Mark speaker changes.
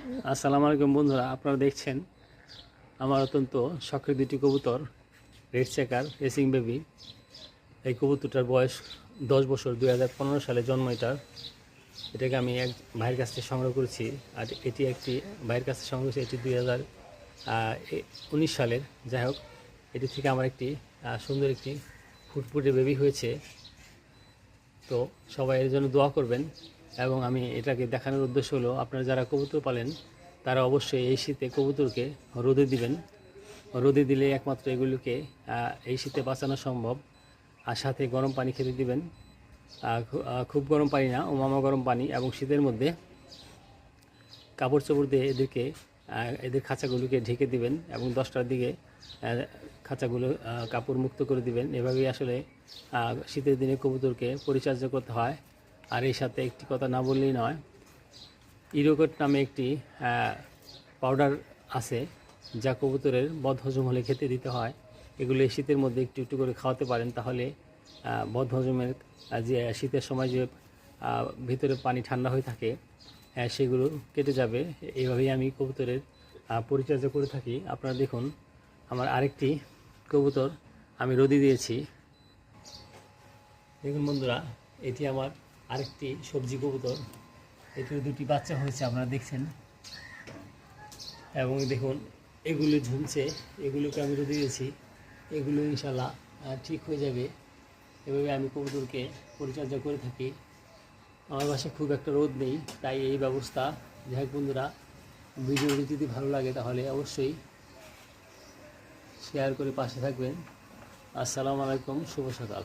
Speaker 1: আসসালামু আলাইকুম বন্ধুরা, আপনারা দেখছেন আমার অত্যন্ত শখের দুটি কবুতর, রেড চেকার রেসিং বেবি। এই কবুতরটার বয়স 10 বছর, 2015 সালে জন্ম এটাকে আমি এক ভাইয়ের কাছ থেকে সংগ্রহ করেছি। আর এটি একটি ভাইয়ের কাছ থেকে সংগ্রহ করেছি, এটি 2019 সালের। যাই হোক, এটি থেকে আমার একটি সুন্দর একটি ফুটফুটে বেবি হয়েছে। তো সবাই এর জন্য দোয়া করবেন। এবং আমি এটাকে দেখানোর উদ্দেশ্য হলো, আপনারা যারা কবুতর পালেন তারা অবশ্যই এই শীতে কবুতরকে রোদে দিবেন। রোদে দিলে একমাত্র এগুলোকে এই শীতে বাঁচানো সম্ভব। আর সাথে গরম পানি খেতে দিবেন, খুব গরম পানি না, মামা গরম পানি। এবং শীতের মধ্যে কাপড় চোপড় দিয়ে এদের খাঁচাগুলোকে ঢেকে দিবেন এবং 10টার দিকে খাঁচাগুলো কাপড় মুক্ত করে দিবেন। এভাবেই আসলে শীতের দিনে কবুতরকে পরিচর্যা করতে হয়। আর এই সাথে একটি কথা না বললেই নয়, ইরোকট নামে একটি পাউডার আছে যা কবুতরের বদহজম হলে খেতে দিতে হয়। এগুলো এই শীতের মধ্যে একটু একটু করে খাওয়াতে পারেন, তাহলে বদহজমের যে শীতের সময় যে ভিতরে পানি ঠান্ডা হয়ে থাকে সেগুলো কেটে যাবে। এইভাবেই আমি কবুতরের পরিচর্যা করে থাকি। আপনারা দেখুন, আমার আরেকটি কবুতর আমি রোদে দিয়েছি। দেখুন বন্ধুরা, এটি আমার আরেকটি সবজি কবুতর। এটির দুটি বাচ্চা হয়েছে, আপনারা দেখছেন। এবং দেখুন এগুলো ঝুলছে, এগুলোকে আমি রোদে দিয়েছি। এগুলো ইনশাল্লাহ ঠিক হয়ে যাবে। এভাবে আমি কবুতরকে পরিচর্যা করে থাকি। আমার বাসায় খুব একটা রোদ নেই, তাই এই ব্যবস্থা। যাই হোক বন্ধুরা, ভিডিওটি যদি ভালো লাগে তাহলে অবশ্যই শেয়ার করে পাশে থাকবেন। আসসালামু আলাইকুম, শুভ সকাল।